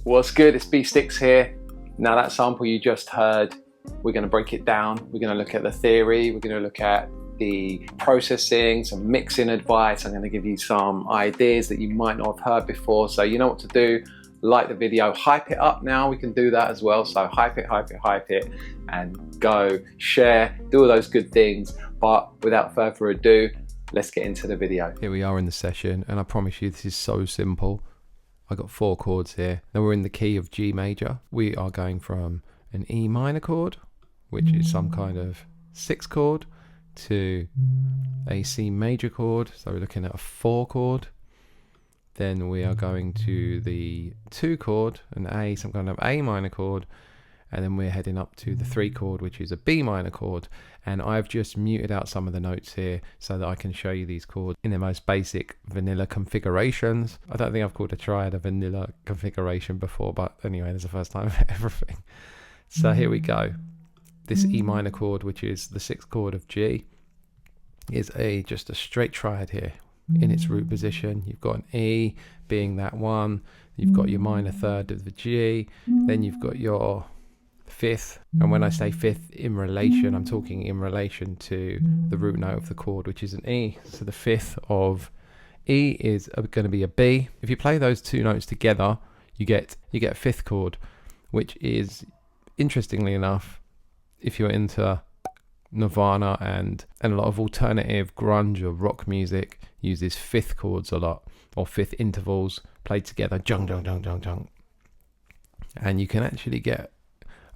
What's good? It's Stix here. Now that sample you just heard, we're going to break it down. We're going to look at the theory. We're going to look at the processing, some mixing advice. I'm going to give you some ideas that you might not have heard before. So you know what to do. Like the video, hype it up now. We can do that as well. So hype it, and go, share, do all those good things. But without further ado, let's get into the video. Here we are in the session, and I promise you this is so simple. I got 4 chords here. Now we're in the key of G major. We are going from an E minor chord, which is some kind of 6 chord, to a C major chord. So we're looking at a 4 chord. Then we are going to the 2 chord, an A, some kind of A minor chord. And then we're heading up to the 3 chord, which is a B minor chord. And I've just muted out some of the notes here so that I can show you these chords in their most basic vanilla configurations. I don't think I've called a triad a vanilla configuration before, but anyway, there's the first time for everything. So here we go. This E minor chord, which is the 6th chord of G, is just a straight triad here in its root position. You've got an E being that one, you've got your minor third of the G, then you've got your 5th, and when I say 5th in relation, I'm talking in relation to the root note of the chord, which is an E. So the 5th of E is going to be a B. If you play those 2 notes together, you get a 5th chord, which is, interestingly enough, if you're into Nirvana and a lot of alternative grunge or rock music, uses 5th chords a lot, or 5th intervals played together, jung jung jung jung jung, and you can actually get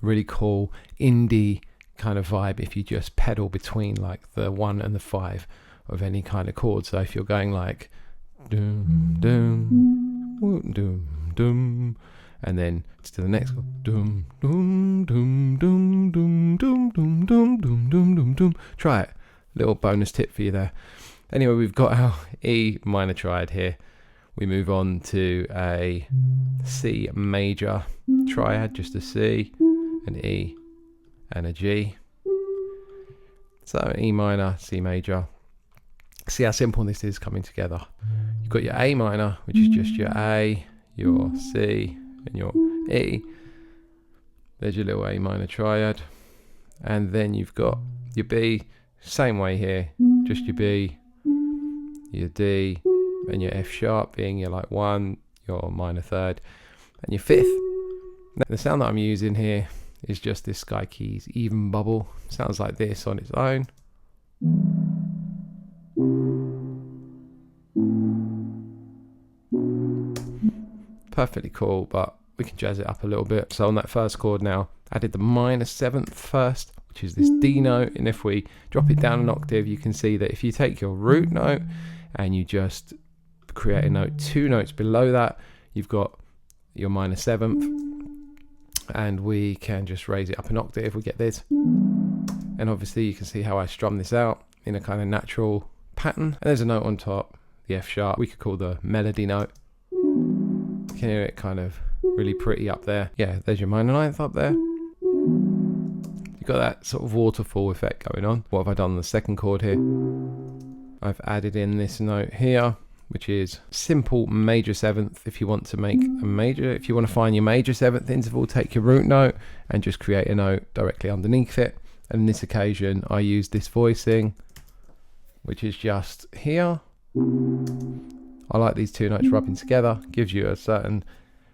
really cool indie kind of vibe if you just pedal between like the 1 and the 5 of any kind of chord. So if you're going like doom doom doom doom, and then to the next chord, doom doom doom doom doom doom doom doom doom doom doom doom. Try it. Little bonus tip for you there. Anyway, we've got our E minor triad here. We move on to a C major triad, just a C, an E, and a G. So E minor, C major. See how simple this is coming together. You've got your A minor, which is just your A, your C, and your E. There's your little A minor triad. And then you've got your B, same way here, just your B, your D, and your F sharp being your like 1, your minor third, and your 5th. Now, the sound that I'm using here is just this Sky Keys even bubble. Sounds like this on its own. Perfectly cool, but we can jazz it up a little bit. So on that first chord now, added the minor 7th first, which is this D note, and if we drop it down an octave, you can see that if you take your root note and you just create a note 2 notes below that, you've got your minor 7th, and we can just raise it up an octave. We get this, and obviously you can see how I strum this out in a kind of natural pattern. And there's a note on top, the F sharp, we could call the melody note. You can hear it kind of really pretty up there. Yeah, there's your minor 9th up there. You've got that sort of waterfall effect going on. What have I done on the 2nd chord here? I've added in this note here, which is simple major 7th. If you want to make a major, if you want to find your major 7th interval, take your root note and just create a note directly underneath it. And in this occasion, I use this voicing, which is just here. I like these 2 notes rubbing together, gives you a certain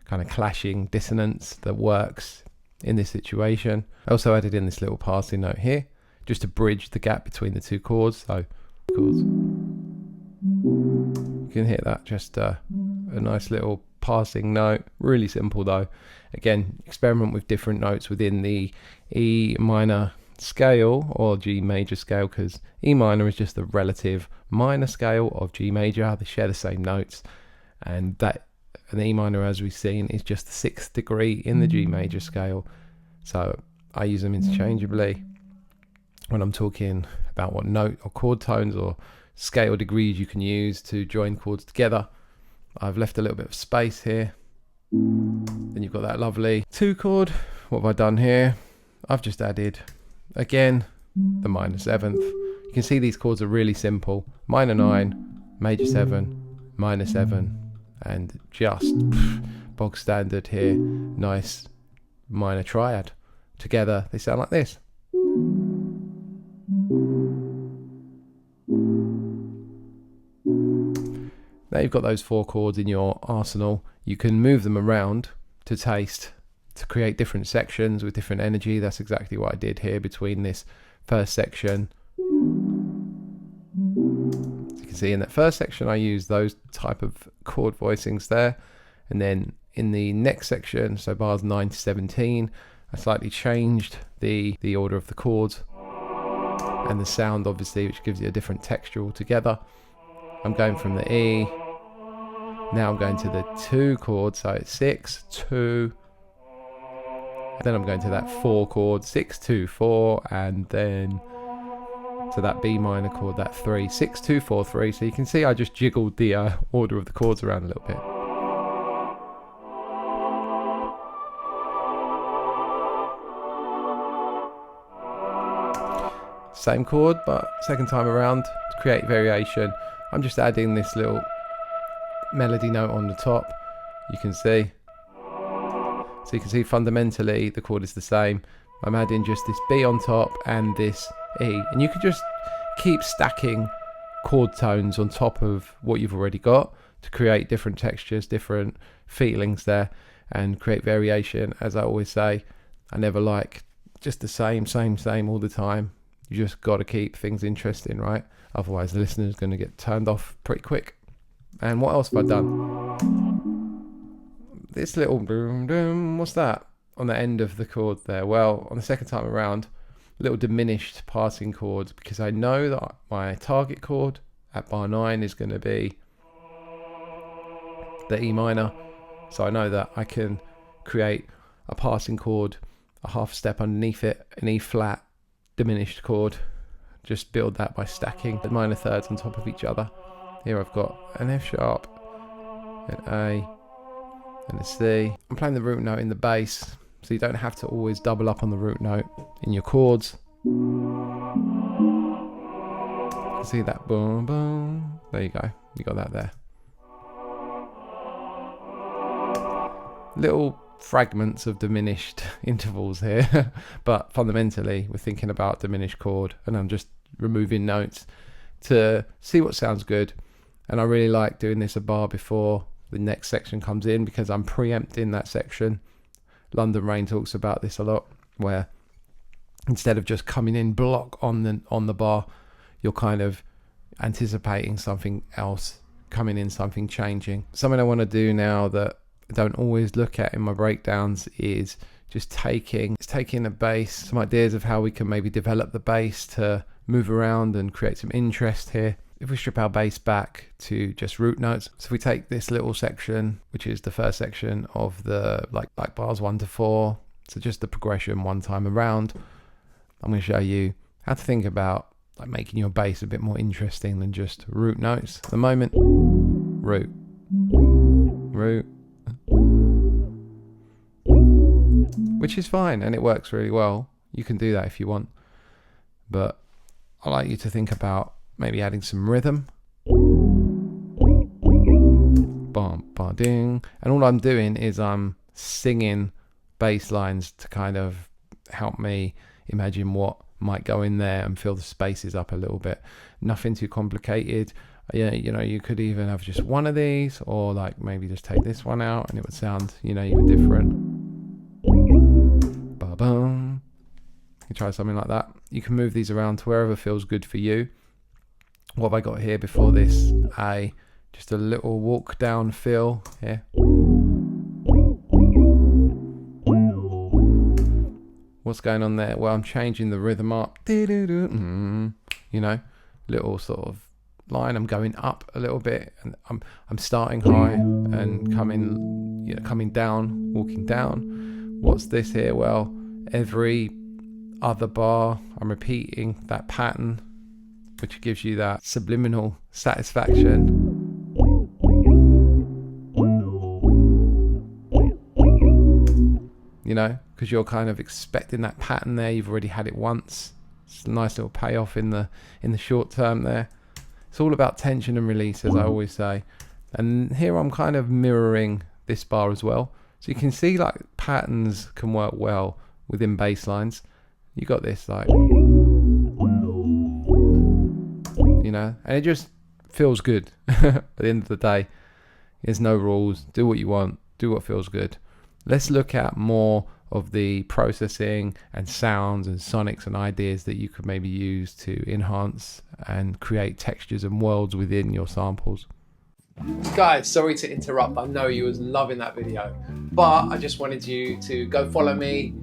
kind of clashing dissonance that works in this situation. I also added in this little passing note here, just to bridge the gap between the 2 chords. So chords. You can hear that, just a nice little passing note. Really simple though. Again, experiment with different notes within the E minor scale or G major scale, because E minor is just the relative minor scale of G major. They share the same notes, and an E minor, as we've seen, is just the 6th degree in the G major scale. So I use them interchangeably when I'm talking about what note or chord tones or scale degrees you can use to join chords together. I've left a little bit of space here. Then you've got that lovely 2 chord, what have I done here? I've just added, again, the minor 7th. You can see these chords are really simple. Minor 9, major 7, minor 7, and just bog standard here. Nice minor triad. Together, they sound like this. Now you've got those 4 chords in your arsenal. You can move them around to taste, to create different sections with different energy. That's exactly what I did here between this first section. As you can see in that first section, I used those type of chord voicings there. And then in the next section, so bars 9 to 17, I slightly changed the order of the chords and the sound, obviously, which gives you a different texture altogether. I'm going from the E, now I'm going to the 2 chord, so it's 6, 2, then I'm going to that 4 chord, 6, 2, 4, and then to that B minor chord, that 3, 6, 2, 4, 3. So you can see I just jiggled the order of the chords around a little bit. Same chord, but second time around, to create variation, I'm just adding this little melody note on the top. You can see. So you can see fundamentally the chord is the same. I'm adding just this B on top and this E. And you could just keep stacking chord tones on top of what you've already got to create different textures, different feelings there, and create variation. As I always say, I never like just the same all the time. You just got to keep things interesting, right? Otherwise the listener's going to get turned off pretty quick. And what else have I done? This little boom boom, what's that on the end of the chord there? Well, on the second time around, little diminished passing chords, because I know that my target chord at bar 9 is going to be the E minor. So I know that I can create a passing chord, a half step underneath it, an E flat diminished chord. Just build that by stacking the minor thirds on top of each other. Here I've got an F sharp, an A, and a C. I'm playing the root note in the bass, so you don't have to always double up on the root note in your chords. See that boom boom? There you go, you got that there. Little fragments of diminished intervals here, but fundamentally we're thinking about diminished chord, and I'm just removing notes to see what sounds good. And I really like doing this a bar before the next section comes in, because I'm preempting that section. London Rain talks about this a lot, where instead of just coming in block on the bar, you're kind of anticipating something else coming in, something changing. Something I want to do now that I don't always look at in my breakdowns is just taking a bass, some ideas of how we can maybe develop the bass to move around and create some interest here. If we strip our bass back to just root notes, so if we take this little section, which is the first section of the like bars 1 to 4, so just the progression one time around, I'm going to show you how to think about like making your bass a bit more interesting than just root notes. At the moment, root, root, which is fine and it works really well. You can do that if you want, but I like you to think about maybe adding some rhythm. Bum, ba, ding. And all I'm doing is I'm singing bass lines to kind of help me imagine what might go in there and fill the spaces up a little bit. Nothing too complicated. Yeah, you know, you could even have just one of these, or like maybe just take this one out and it would sound, you know, even different. Ba-bum. You try something like that. You can move these around to wherever feels good for you. What have I got here before this? Just a little walk down feel here. What's going on there? Well, I'm changing the rhythm up. You know, little sort of line. I'm going up a little bit, and I'm starting high and coming down, walking down. What's this here? Well, every other bar, I'm repeating that pattern, which gives you that subliminal satisfaction. You know, because you're kind of expecting that pattern there. You've already had it once. It's a nice little payoff in the short term there. It's all about tension and release, as I always say. And here I'm kind of mirroring this bar as well. So you can see like patterns can work well within bass lines. You got this like, you know, and it just feels good at the end of the day. There's no rules. Do what you want. Do what feels good. Let's look at more of the processing and sounds and sonics and ideas that you could maybe use to enhance and create textures and worlds within your samples. Guys, sorry to interrupt. I know you was loving that video, but I just wanted you to go follow me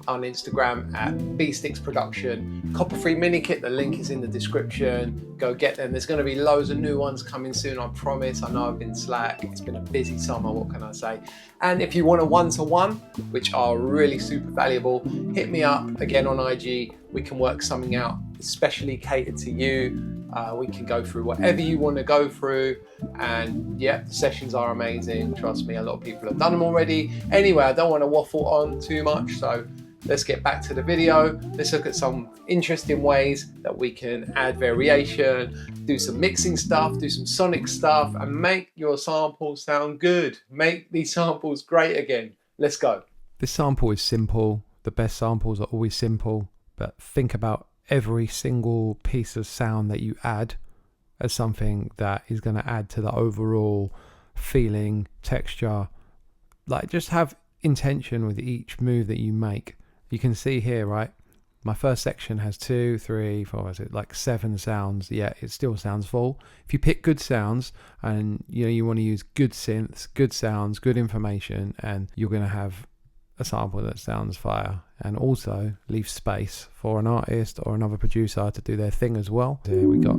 on Instagram at Stix Production. Copper Free Mini Kit, the link is in the description. Go get them. There's going to be loads of new ones coming soon, I promise. I know I've been slack. It's been a busy summer, what can I say? And if you want a one-to-one, which are really super valuable, hit me up again on IG. We can work something out especially catered to you. We can go through whatever you want to go through, and yeah, the sessions are amazing. Trust me, a lot of people have done them already. Anyway, I don't want to waffle on too much, so let's get back to the video. Let's look at some interesting ways that we can add variation, do some mixing stuff, do some sonic stuff, and make your samples sound good. Make these samples great again. Let's go. This sample is simple. The best samples are always simple, but think about every single piece of sound that you add as something that is going to add to the overall feeling, texture. Like, just have intention with each move that you make. You can see here, right? My first section has 2, 3, 4, is it like 7 sounds? Yeah, it still sounds full. If you pick good sounds and you want to use good synths, good sounds, good information, and you're going to have a sample that sounds fire, and also leave space for an artist or another producer to do their thing as well. Here we got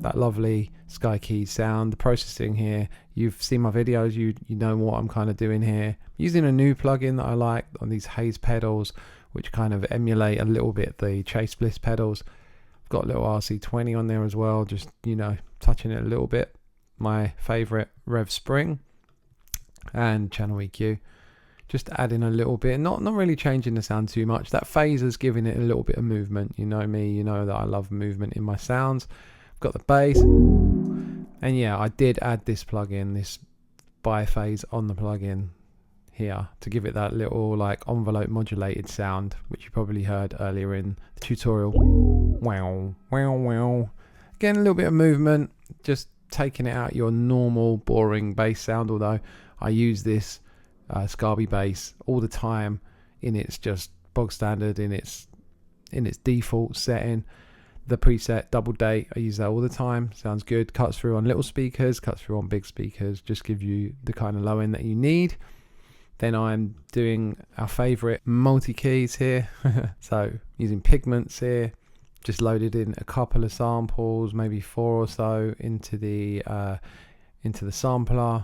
that lovely Sky Keys sound. The processing here, you've seen my videos, you know what I'm kind of doing here. Using a new plugin that I like on these haze pedals, which kind of emulate a little bit the Chase Bliss pedals. I've got a little RC20 on there as well, just, you know, touching it a little bit. My favorite Rev Spring and channel EQ. Just adding a little bit, not really changing the sound too much. That faiyaz giving it a little bit of movement. You know me, you know that I love movement in my sounds. I've got the bass, and yeah, I did add this plugin, this biphase on the plugin here to give it that little like envelope modulated sound, which you probably heard earlier in the tutorial. Wow, wow, wow. Again, a little bit of movement, just taking it out your normal boring bass sound. Although I use this Scarby bass all the time in its just bog standard, in its default setting. The preset double date, I use that all the time. Sounds good. Cuts through on little speakers, cuts through on big speakers, just give you the kind of low end that you need. Then I'm doing our favorite Multikeys here. So using pigments here, just loaded in a couple of samples, maybe 4 or so into the sampler.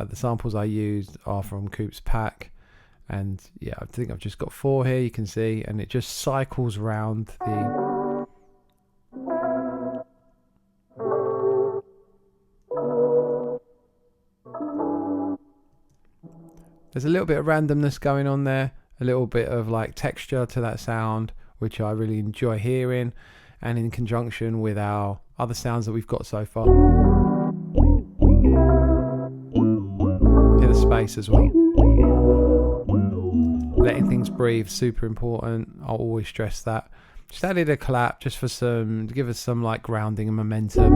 The samples I used are from Coop's pack, and yeah, I think I've just got 4 here, you can see, and it just cycles round the there's a little bit of randomness going on there, a little bit of like texture to that sound, which I really enjoy hearing, and in conjunction with our other sounds that we've got so far. Space as well. Letting things breathe, super important. I'll always stress that. Just added a clap just for to give us some like grounding and momentum.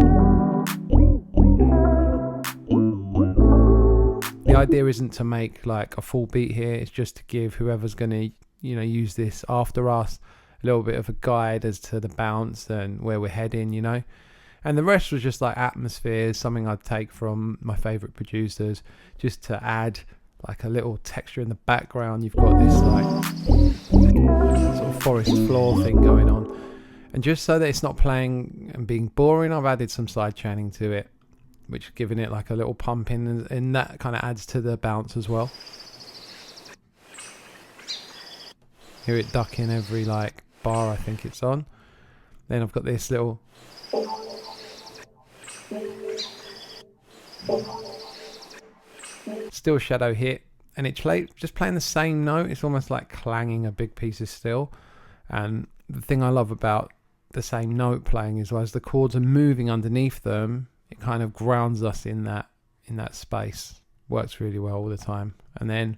The idea isn't to make like a full beat here, it's just to give whoever's gonna use this after us a little bit of a guide as to the bounce and where we're heading, And the rest was just like atmospheres, something I'd take from my favorite producers, just to add like a little texture in the background. You've got this like sort of forest floor thing going on. And just so that it's not playing and being boring, I've added some side chaining to it, which giving it like a little pump in, and that kind of adds to the bounce as well. Hear it ducking every like bar I think it's on. Then I've got this little still shadow hit, and just playing the same note. It's almost like clanging a big piece of steel. And the thing I love about the same note playing is as the chords are moving underneath them, it kind of grounds us in that space. Works really well all the time. And then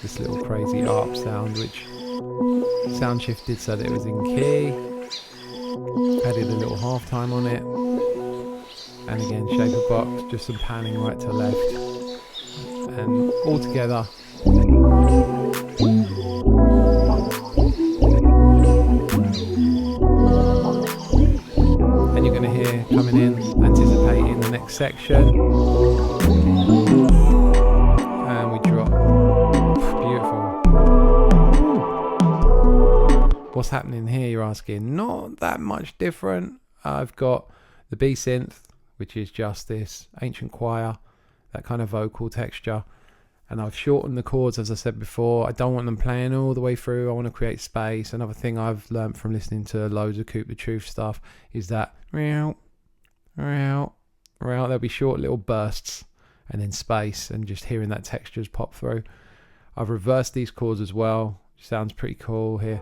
this little crazy ARP sound, which sound shifted so that it was in key. Added a little halftime on it. And again, shape of box, just some panning right to left. And all together. And you're going to hear coming in, anticipating the next section. And we drop. Beautiful. What's happening here, you're asking? Not that much different. I've got the B synth, which is just this ancient choir, that kind of vocal texture. And I've shortened the chords, as I said before. I don't want them playing all the way through. I want to create space. Another thing I've learned from listening to loads of Coop the Truth stuff is that there'll be short little bursts and then space, and just hearing that textures pop through. I've reversed these chords as well. Sounds pretty cool here.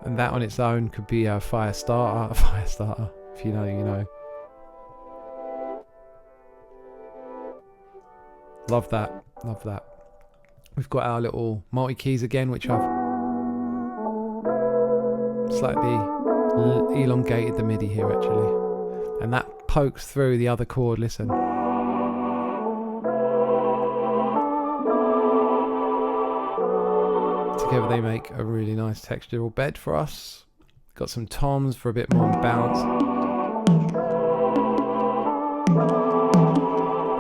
And that on its own could be a fire starter. If you know, you know. Love that. We've got our little multi-keys again, which I've slightly elongated the MIDI here actually. And that pokes through the other chord, listen. Together they make a really nice textural bed for us. Got some toms for a bit more bounce.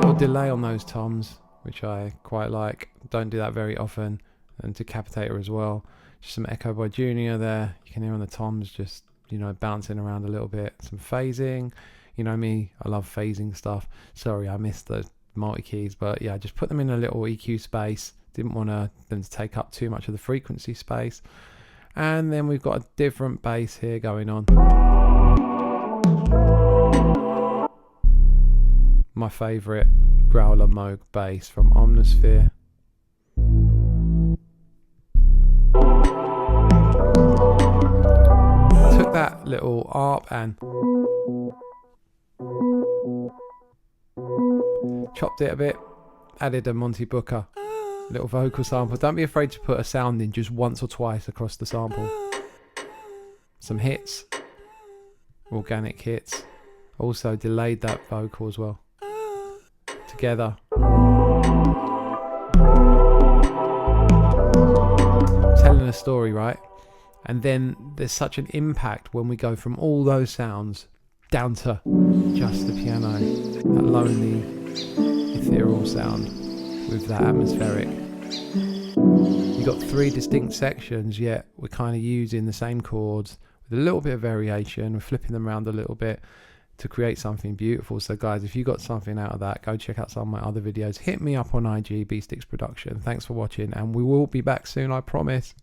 Little delay on those toms, which I quite like. Don't do that very often. And decapitator as well. Just some echo by Junior there. You can hear on the toms just, you know, bouncing around a little bit. Some phasing. You know me, I love phasing stuff. Sorry, I missed the multi-keys, but yeah, just put them in a little EQ space. Didn't want them to take up too much of the frequency space. And then we've got a different bass here going on. My favourite growler Moog bass from Omnisphere. Took that little ARP and chopped it a bit, added a Monty Booker little vocal sample. Don't be afraid to put a sound in just once or twice across the sample. Some hits, organic hits. Also delayed that vocal as well. Together. Telling a story, right? And then there's such an impact when we go from all those sounds down to just the piano. That lonely, ethereal sound with that atmospheric. You've got three distinct sections, yet we're kind of using the same chords with a little bit of variation. We're flipping them around a little bit to create something beautiful. So guys, if you got something out of that, go check out some of my other videos. Hit me up on IG, Stix Production. Thanks for watching, and we will be back soon, I promise.